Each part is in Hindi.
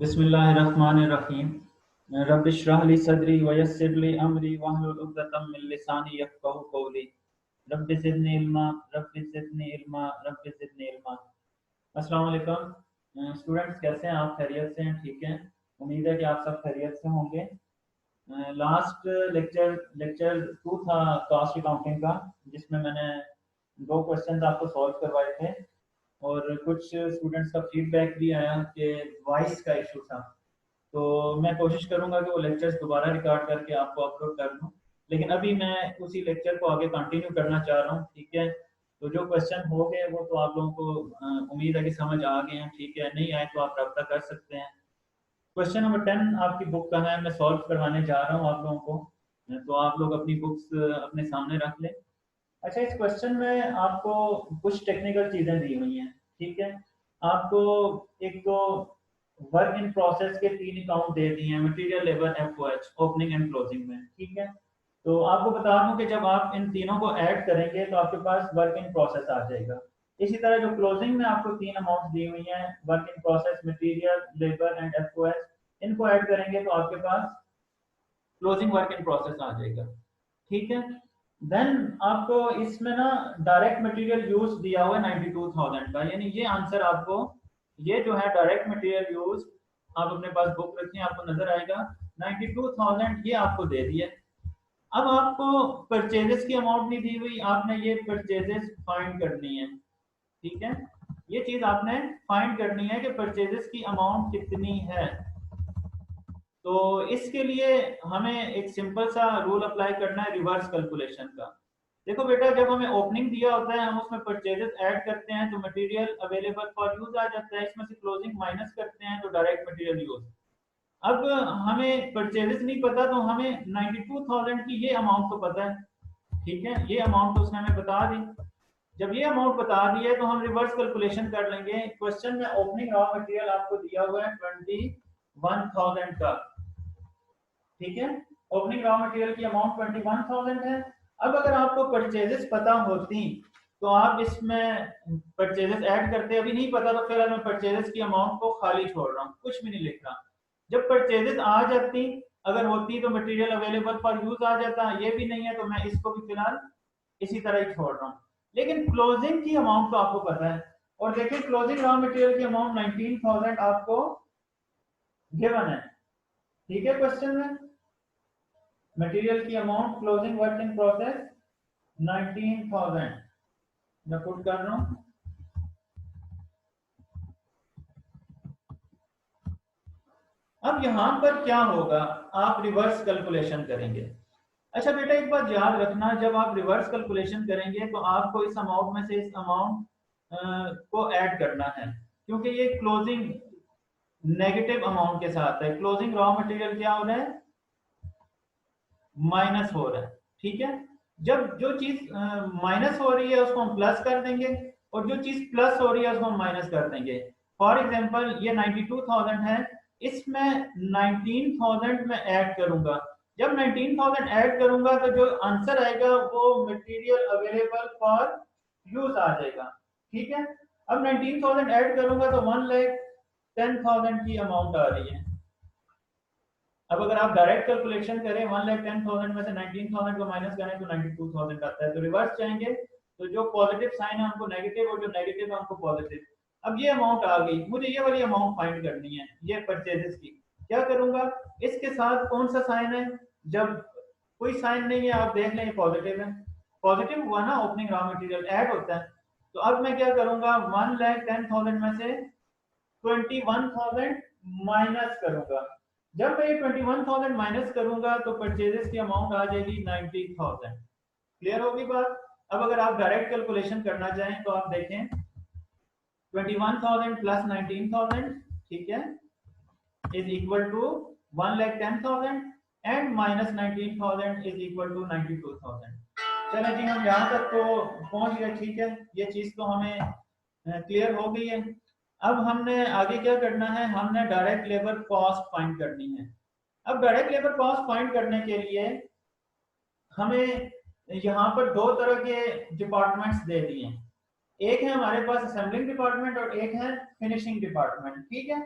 बिस्मिल्लाहिर्रहमानिर्रहीम। रब्बिश्रह ली सदरी वयस्सिर ली अमरी वहलुल उक़दतम मिन लिसानी यफ़क़हू क़ौली। Rabbi ज़िदनी इल्मा rabbi ज़िदनी इल्मा rabbi ज़िदनी इल्मा। अस्सलाम वालेकुम स्टूडेंट्स, कैसे हैं आप? खैरियत से हैं? ठीक हैं, उम्मीद है कि आप सब खैरियत से होंगे। लास्ट लेक्चर लेक्चर 2 था कॉस्ट अकाउंटिंग का, जिसमें मैंने 2 क्वेश्चन आपको सॉल्व करवाए थे और कुछ स्टूडेंट्स का फीडबैक भी आया कि वॉइस का इशू था। तो मैं कोशिश करूंगा कि वो लेक्चर्स दोबारा रिकॉर्ड करके आपको अपलोड कर दूं, लेकिन अभी मैं उसी लेक्चर को आगे कंटिन्यू करना चाह रहा हूं। ठीक है, तो जो क्वेश्चन हो गए वो तो आप लोगों को उम्मीद है कि समझ आ गए हैं। ठीक है, नहीं आए तो आप रब्ता कर सकते हैं। क्वेश्चन नंबर 10 आपकी बुक का है, मैं सॉल्व करवाने जा रहा हूँ आप लोगों को, तो आप लोग अपनी बुक्स अपने सामने रख लें। अच्छा, इस क्वेश्चन में आपको कुछ टेक्निकल चीज़ें दी हुई हैं। ठीक है, आपको एक तो वर्क इन प्रोसेस के 3 अकाउंट दे दिए हैं, material, labour, FOH, opening and closing में। ठीक है, तो आपको बता दूं कि जब आप इन तीनों को ऐड करेंगे तो आपके पास वर्क इन प्रोसेस आ जाएगा। इसी तरह जो क्लोजिंग में आपको 3 अमाउंट दी हुई हैं, work in process, material, labour and FOH, इनको ऐड करेंगे तो आपके पास क्लोजिंग वर्क इन प्रोसेस आ जाएगा। ठीक है, देन आपको इसमें ना डायरेक्ट मटेरियल यूज दिया हुआ है 92,000 का, यानी ये आंसर आपको, ये जो है डायरेक्ट मटेरियल यूज, आप अपने पास बुक रखें, आपको नजर आएगा 92,000 ये आपको दे दिया। अब आपको परचेजेस की अमाउंट नहीं दी हुई, आपने ये परचेजेस फाइंड करनी है। ठीक है, ये चीज आपने फाइंड करनी है कि परचेजेस की अमाउंट कितनी है। तो इसके लिए हमें एक सिंपल सा रूल अप्लाई करना है, रिवर्स कैलकुलेशन का। देखो बेटा, जब हमें ओपनिंग दिया होता है हम उसमें परचेजेस ऐड करते हैं तो मटेरियल अवेलेबल फॉर यूज आ जाता है, इसमें से क्लोजिंग माइनस करते हैं तो डायरेक्ट मटेरियल यूज। अब हमें परचेजेस नहीं पता तो हमें 92,000 की ये अमाउंट तो पता है। ठीक है, ये अमाउंट तो उसने हमें बता दी। जब ये अमाउंट बता दी है तो हम रिवर्स कैलकुलेशन कर लेंगे। क्वेश्चन में ओपनिंग रॉ मटेरियल आपको दिया हुआ है 21,000 का। ठीक है, ओपनिंग रॉ मटेरियल की अमाउंट 21,000 है। अब अगर आपको परचेजेस पता होती तो आप इसमें परचेजेस ऐड करते, अभी नहीं पता तो फिर मैं परचेजेस की अमाउंट को खाली छोड़ रहा हूँ, कुछ भी नहीं लिख रहा। जब परचेजेस आ जाती, अगर होती तो मटेरियल अवेलेबल फॉर यूज आ जाता, ये भी नहीं है तो मैं इसको भी फिलहाल इसी तरह ही छोड़ रहा हूँ। लेकिन क्लोजिंग की अमाउंट तो आपको पता है, और देखिए क्लोजिंग रॉ मटेरियल की अमाउंट 19,000 आपको गिवन है। ठीक है, क्वेश्चन में मटेरियल की amount closing work in process 19,000 मैं पुट कर रहा हूं। अब यहां पर क्या होगा, आप रिवर्स कैलकुलेशन करेंगे। अच्छा बेटा, एक बात याद रखना, जब आप रिवर्स कैलकुलेशन करेंगे तो आपको इस अमाउंट में से इस अमाउंट को ऐड करना है, क्योंकि ये क्लोजिंग नेगेटिव अमाउंट के साथ है। क्लोजिंग रॉ मटेरियल क्या हो रहा है, माइनस हो रहा है। ठीक है, जब जो चीज माइनस हो रही है उसको हम प्लस कर देंगे, और जो चीज प्लस हो रही है उसको हम माइनस कर देंगे। फॉर एग्जांपल ये 92,000 है, इसमें 19,000 में ऐड करूंगा। जब 19,000 ऐड करूंगा तो जो आंसर आएगा वो मटेरियल अवेलेबल फॉर यूज आ जाएगा। ठीक है, अब 19,000 ऐड करूंगा तो 1,10,000 की अमाउंट आ रही है। अब अगर आप डायरेक्ट कैलकुलेशन करें 1,10,000 में से 19,000 को माइनस करें तो 92,000 आता है। तो रिवर्स जाएंगे तो जो पॉजिटिव साइन है हमको नेगेटिव, और जो नेगेटिव है हमको पॉजिटिव। अब ये अमाउंट आ गई, मुझे ये वाली अमाउंट फाइंड करनी है, ये परचेजेस की। क्या करूंगा, इसके साथ कौन सा साइन है, जब कोई साइन नहीं है आप देख लें ये पॉजिटिव है, पॉजिटिव हुआ ना, ओपनिंग रॉ मटेरियल ऐड होता है। तो अब मैं क्या करूंगा, 1,10,000 में से 21,000 माइनस करूंगा। जब मैं ये 21,000 माइनस करूंगा तो परचेजेस की अमाउंट आ जाएगी 90,000। क्लियर होगी बात? अब अगर आप डायरेक्ट कैलकुलेशन करना चाहें तो आप देखें 21,000 प्लस 19,000, ठीक है, is equal to 1,10,000 and minus 19,000 is equal to 92,000। चले जी, हम यहाँ तक तो पहुंच गए। ठीक है, ये चीज तो हमें क्लियर हो गई है। अब हमने आगे क्या करना है, हमने डायरेक्ट लेबर कॉस्ट फाइंड करनी है। अब डायरेक्ट लेबर कॉस्ट फाइंड करने के लिए हमें यहाँ पर 2 तरह के डिपार्टमेंट्स दे दिए हैं। एक है हमारे पास असेंबलिंग डिपार्टमेंट और एक है फिनिशिंग डिपार्टमेंट। ठीक है,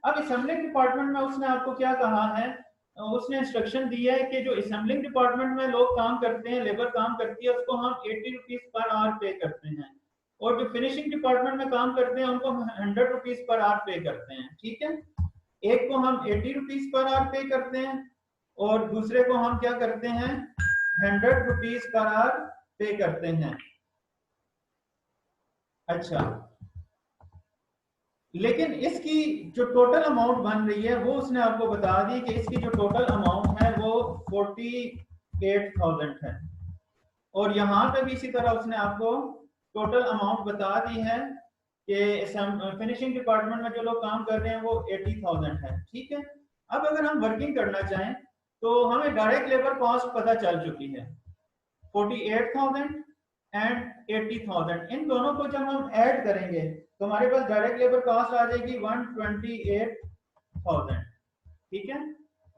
अब असेंबलिंग डिपार्टमेंट में उसने आपको क्या कहा है, उसने इंस्ट्रक्शन दी है कि जो असेंबलिंग डिपार्टमेंट में लोग काम करते हैं, लेबर काम करती है, उसको हम 80 रुपीज पर आवर पे करते हैं, और जो फिनिशिंग डिपार्टमेंट में काम करते हैं उनको 100 रुपीज पर आवर पे करते हैं। ठीक है, एक को हम 80 रुपीज पर आवर पे करते हैं और दूसरे को हम क्या करते हैं, 100 रुपीज पर आवर पे करते हैं। अच्छा, लेकिन इसकी जो टोटल अमाउंट बन रही है वो उसने आपको बता दी कि इसकी जो टोटल अमाउंट है वो 48,000 है, और यहां पे भी इसी तरह उसने आपको टोटल अमाउंट बता दी है कि फिनिशिंग डिपार्टमेंट में जो लोग काम कर रहे हैं वो 80,000 है। ठीक है, अब अगर हम वर्किंग करना चाहें तो हमें डायरेक्ट लेबर कॉस्ट पता चल चुकी है, 48,000 एंड 80,000, इन दोनों को जब हम ऐड करेंगे तो हमारे पास डायरेक्ट लेबर कॉस्ट आ जाएगी 128,000। ठीक है,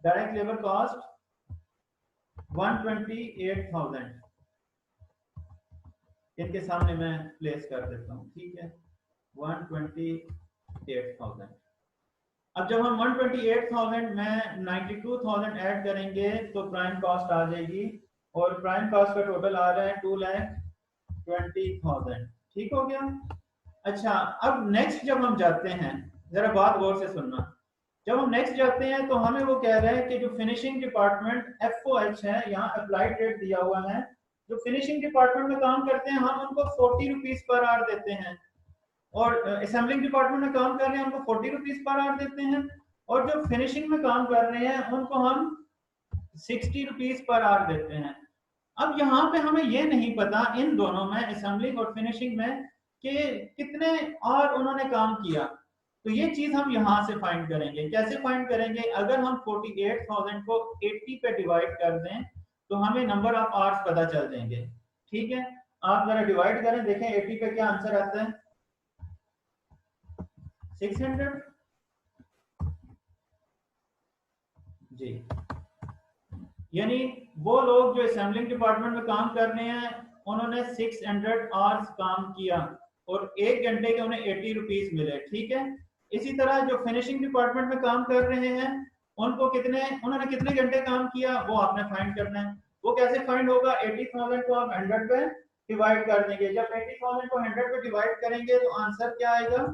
डायरेक्ट लेबर कॉस्ट 128,000 इनके सामने मैं प्लेस कर देता हूँ। ठीक है, 128,000। अब जब हम 128,000 में 92,000 ऐड करेंगे तो प्राइम कॉस्ट आ जाएगी, और प्राइम कॉस्ट का टोटल आ रहा है 2,20,000। ठीक हो गया। अच्छा, अब नेक्स्ट जब हम जाते हैं, जरा बात गौर से सुनना, जब हम नेक्स्ट जाते हैं तो हमें वो कह रहा है कि जो फिनिशिंग डिपार्टमेंट FOH है, यहाँ अप्लाइड रेट दिया हुआ है, जो फिनिशिंग डिपार्टमेंट में काम करते हैं हम उनको 40 रुपीज पर आवर देते हैं, और असेंबलिंग डिपार्टमेंट में काम कर रहे हैं उनको 40 रुपीज पर आवर देते हैं, और जो फिनिशिंग में काम कर रहे हैं उनको हम 60 रुपीज पर आवर देते हैं। अब यहाँ पे हमें ये नहीं पता इन दोनों में, असेंबलिंग और फिनिशिंग में, कि कितने और उन्होंने काम किया, तो ये चीज हम यहाँ से फाइंड करेंगे। कैसे फाइंड करेंगे, अगर हम 48,000 को 80 पे डिवाइड कर दें तो हमें नंबर ऑफ आवर्स पता चल जाएंगे। ठीक है, आप जरा डिवाइड करें, देखें 80 पे क्या आंसर आता है, 600 जी। यानी वो लोग जो असेंबलिंग डिपार्टमेंट में काम कर रहे हैं उन्होंने 600 आवर्स काम किया और 1 घंटे के उन्हें 80 रुपीज मिले। ठीक है, इसी तरह जो फिनिशिंग डिपार्टमेंट में काम कर रहे हैं उनको उन्होंने कितने घंटे काम किया वो आपने फाइंड करना है। वो कैसे फाइंड होगा, 80,000 को आप 100 पे डिवाइड कर देंगे, जब 80,000 को 100 पे डिवाइड करेंगे तो आंसर क्या आएगा,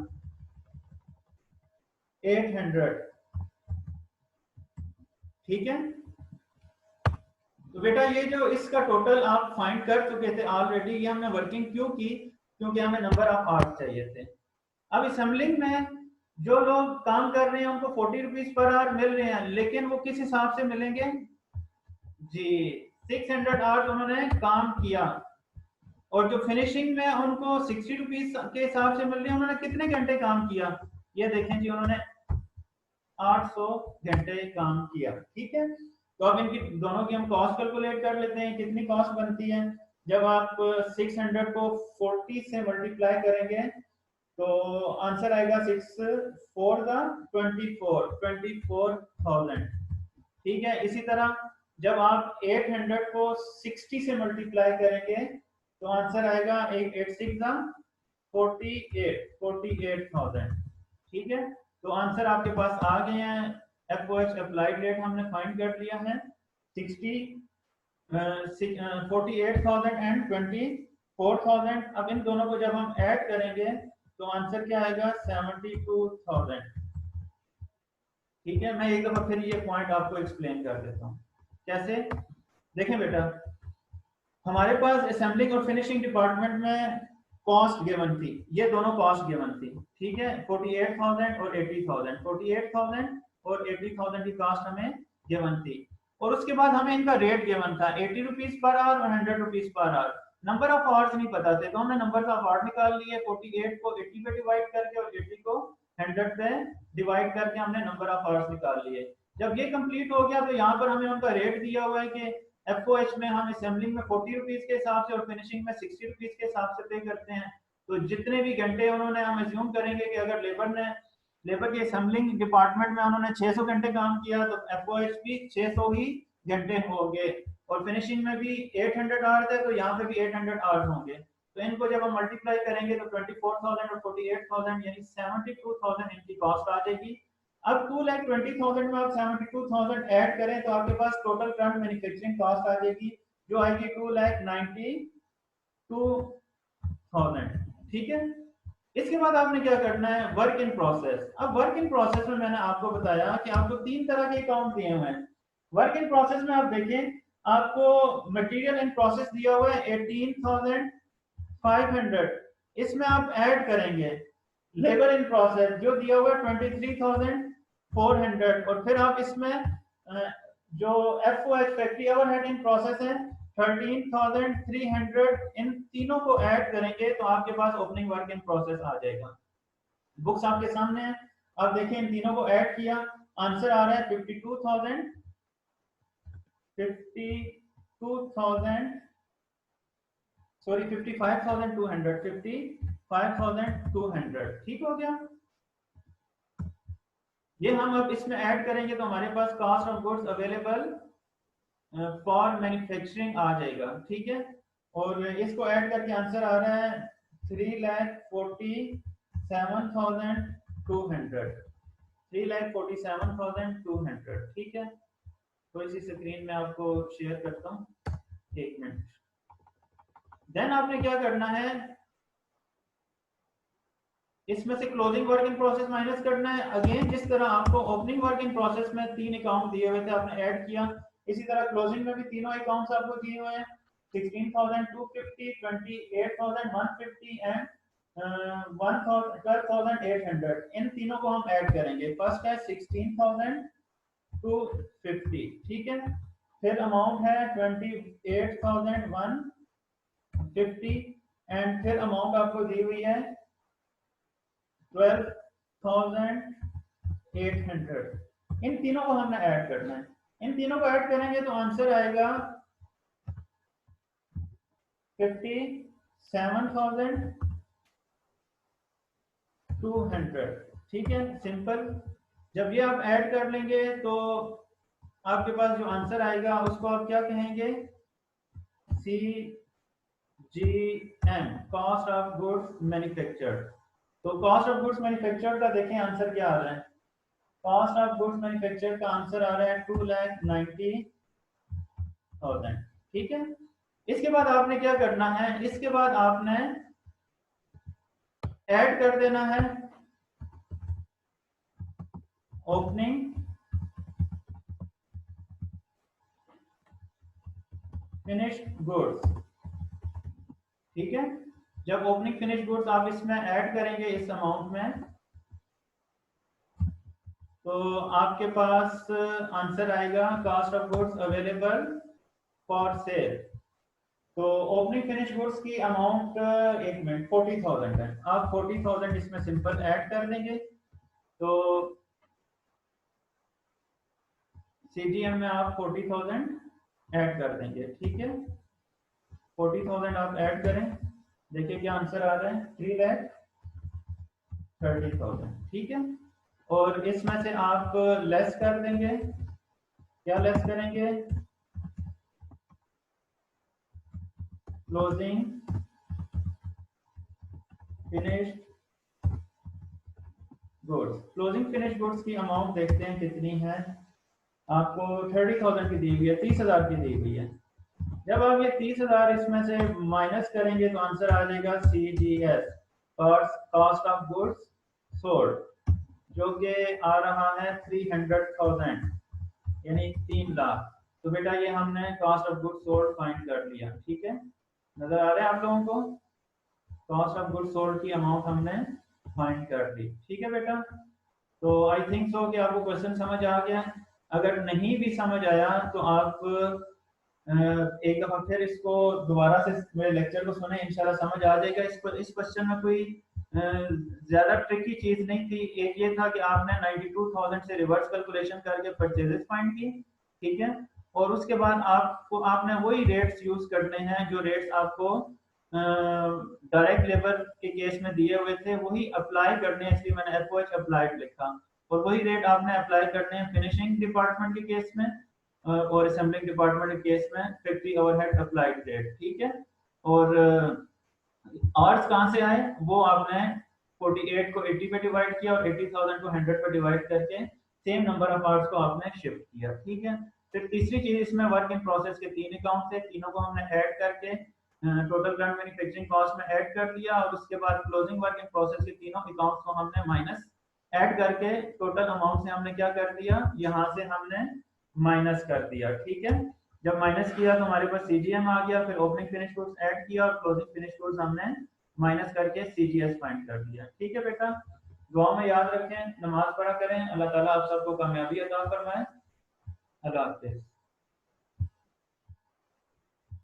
800। ठीक है, तो बेटा ये जो इसका टोटल आप फाइंड कर चुके थे ऑलरेडी, ये हमने वर्किंग क्यों की, क्योंकि हमें नंबर ऑफ आवर्स चाहिए थे। अब असेंबलिंग में जो लोग काम कर रहे हैं उनको 40 रुपीज पर आवर मिल रहे हैं, लेकिन वो किस हिसाब से मिलेंगे जी, 600 आवर्स उन्होंने काम किया, और जो फिनिशिंग में उनको 60 रुपीज के हिसाब से मिल रहे हैं, उन्होंने कितने घंटे काम किया, ये देखें जी, उन्होंने 800 घंटे काम किया। ठीक है, तो अब इनकी दोनों की हम कॉस्ट कैलकुलेट कर लेते हैं, कितनी कॉस्ट बनती है। जब आप 600 को 40 से मल्टीप्लाई करेंगे तो आंसर आएगा 6 4 24,000। ठीक है, इसी तरह जब आप 800 को 60 से मल्टीप्लाई करेंगे तो आंसर आएगा 8 6 48,000। ठीक है, तो आंसर आपके पास आ गए हैं। FOH अप्लाइड रेट हमने फाइंड कर लिया है 60, 48,000 एंड 24,000। अब इन दोनों को जब हम ऐड करेंगे तो आंसर क्या आएगा, 72,000। ठीक है, मैं एक दफा फिर ये पॉइंट आपको एक्सप्लेन कर देता हूँ कैसे। देखें बेटा, हमारे पास असेंबलिंग और फिनिशिंग डिपार्टमेंट में कॉस्ट गिवन थी, ये दोनों कॉस्ट गिवन थी। ठीक है, 48,000 और 80,000, 48,000 और 80,000 की कॉस्ट हमें गिवन थी, और उसके बाद हमें इनका रेट गिवन था 80 रुपीज पर आवर और 100 rupees per hour. Number of hours नहीं पता थे तो हमने नंबर ऑफ आवर निकाल लिए, 48 को 80 पे डिवाइड करके और 80 को 100 पे डिवाइड करके हमने नंबर ऑफ आवर्स निकाल लिए। जब ये कंप्लीट हो गया तो यहाँ पर हमें उनका रेट दिया हुआ है कि FOH में हम असेंबलिंग में 40 रुपीज के हिसाब से और फिनिशिंग में 60 रुपीज के हिसाब से पे करते हैं। तो जितने भी घंटे उन्होंने, हम एज्यूम करेंगे कि अगर लेबर के असेंबलिंग डिपार्टमेंट में उन्होंने 600 घंटे काम किया तो FOH भी 600 ही घंटे होंगे, और फिनिशिंग में भी 800 आवर्स है तो यहाँ पे भी 800 आवर्स होंगे। तो इनको जब हम मल्टीप्लाई करेंगे तो 24,000 और 48,000 यानी 72,000 इनकी कॉस्ट आ जाएगी। अब 2,20,000 में आप 72,000 ऐड करें तो आपके पास टोटल करंट मैन्युफैक्चरिंग कॉस्ट आ जाएगी, जो आएगी 2,92,000। ठीक है। इसके बाद आपने क्या करना है, वर्क इन प्रोसेस। अब वर्क इन प्रोसेस में मैंने आपको बताया कि आपको 3 तरह के अकाउंट दिए हुए हैं। वर्क इन प्रोसेस में आप देखें, आपको मटेरियल इन प्रोसेस दिया हुआ है 18,500, इसमें आप ऐड करेंगे लेबर इन प्रोसेस जो दिया हुआ है 23,400, और फिर आप इसमें जो FOH factory overhead in process है 13,300, इन तीनों को ऐड करेंगे तो आपके पास ओपनिंग वर्क इन प्रोसेस आ जाएगा। बुक्स आपके सामने है, आप देखें इन तीनों को ऐड किया, आंसर आ रहा है 52,000 सॉरी 55,200 ठीक हो गया। ये हम अब इसमें ऐड करेंगे तो हमारे पास cost of goods available for manufacturing आ जाएगा। ठीक है, और इसको ऐड करके आंसर आ रहा है 3,47,200 ठीक है। तो इसी स्क्रीन में आपको शेयर करता हूँ, एक मिनट। देन आपने क्या करना है, इसमें से closing work in process minus करना है। अगेन जिस तरह आपको ओपनिंग वर्क इन प्रोसेस में 3 अकाउंट दिए हुए थे आपने ऐड किया, इसी तरह क्लोजिंग में भी तीनों अकाउंट्स आपको दिए हुए हैं 16,250, 28,150 एंड 12,800। इन तीनों को हम ऐड करेंगे। फर्स्ट है 16,250 ठीक है, फिर अमाउंट है 28,150 एंड फिर अमाउंट आपको दी हुई है 12,800। इन तीनों को हमने ऐड करना है। इन तीनों को ऐड करेंगे तो आंसर आएगा 57,200 ठीक है, सिंपल। जब ये आप ऐड कर लेंगे तो आपके पास जो आंसर आएगा उसको आप क्या कहेंगे, CGM, cost of goods manufactured. तो कॉस्ट ऑफ गुड्स मैन्युफैक्चर्ड का देखें आंसर क्या आ रहा है। कॉस्ट ऑफ गुड्स मैन्युफैक्चर्ड का आंसर आ रहा है 2,90,000 ठीक है। इसके बाद आपने क्या करना है, इसके बाद आपने ऐड कर देना है ओपनिंग फिनिश्ड गुड्स ठीक है। जब ओपनिंग फिनिश गुड्स आप इसमें ऐड करेंगे इस अमाउंट में, तो आपके पास आंसर आएगा cost of goods available for sale. तो ओपनिंग फिनिश गुड्स की अमाउंट 1 मिनट 40,000 है, आप 40,000 इसमें सिंपल ऐड कर देंगे। तो CGM में आप 40,000 ऐड कर देंगे ठीक है। 40,000 आप ऐड करें, देखिए क्या आंसर आ रहा है 3,30,000 ठीक है। और इसमें से आप लेस कर देंगे, क्या लेस करेंगे, closing finished goods. Closing finish goods की अमाउंट देखते हैं कितनी है, आपको 30,000 की दी हुई है, 30,000 की दी हुई है। जब आप ये 30,000 इसमें से माइनस करेंगे तो आंसर आ जाएगा CGS, cost of goods sold, जो कि आ रहा है 300,000 यानी 3 लाख। तो बेटा ये हमने cost of goods sold find कर लिया ठीक है। नजर आ रहा है आप लोगों को, कॉस्ट ऑफ गुड्स सोल्ड की अमाउंट हमने फाइंड कर ली ठीक है बेटा। तो आई थिंक सो कि आपको क्वेश्चन समझ आ गया। अगर नहीं भी समझ आया तो आप एक दफा फिर इसको दोबारा से मेरे लेक्चर को सुने, इंशाल्लाह समझ आ जाएगा। इस क्वेश्चन में कोई ज्यादा ट्रिकी चीज नहीं थी। एक ये था कि आपने 92,000 से रिवर्स कैलकुलेशन करके परचेजेस फाइंड की ठीक है, और उसके बाद आपने वही रेट्स यूज करने हैं जो रेट्स आपको डायरेक्ट लेबर के केस में दिए हुए थे, वही अप्लाई करने हैं, इसलिए मैंने FOH अप्लाइड लिखा। और वही रेट आपने अप्लाई करने हैं फिनिशिंग डिपार्टमेंट के केस में और असेंबलिंग डिपार्टमेंट के केस में फैक्ट्री ओवरहेड अप्लाइड रेट ठीक है। और आवर्स कहाँ से आए वो आपने 48 को 80 पे डिवाइड किया और 80,000 को 100 पे डिवाइड करके सेम नंबर ऑफ आवर्स को आपने शिफ्ट किया। ठीक है। फिर तीसरी चीज इसमें वर्क इन प्रोसेस के 3 अकाउंट थे, तीनों को हमने ऐड करके टोटल करंट मैन्युफैक्चरिंग कॉस्ट में ऐड कर दिया और उसके बाद क्लोजिंग वर्क इन प्रोसेस के तीनों अकाउंट्स को हमने माइनस ऐड करके टोटल अमाउंट से हमने क्या कर दिया, यहाँ से हमने माइनस कर दिया। ठीक है। जब माइनस किया तो हमारे पास सीजीएम आ गया, फिर ओपनिंग फिनिश गुड्स ऐड किया और क्लोजिंग फिनिश गुड्स हमने माइनस करके सीजीएस फाइंड कर दिया। ठीक है बेटा, दुआ में याद रखें, नमाज पढ़ा करें, अल्लाह ताला आप सबको कामयाबी अता फरमाए। अल्लाह हाफिज़।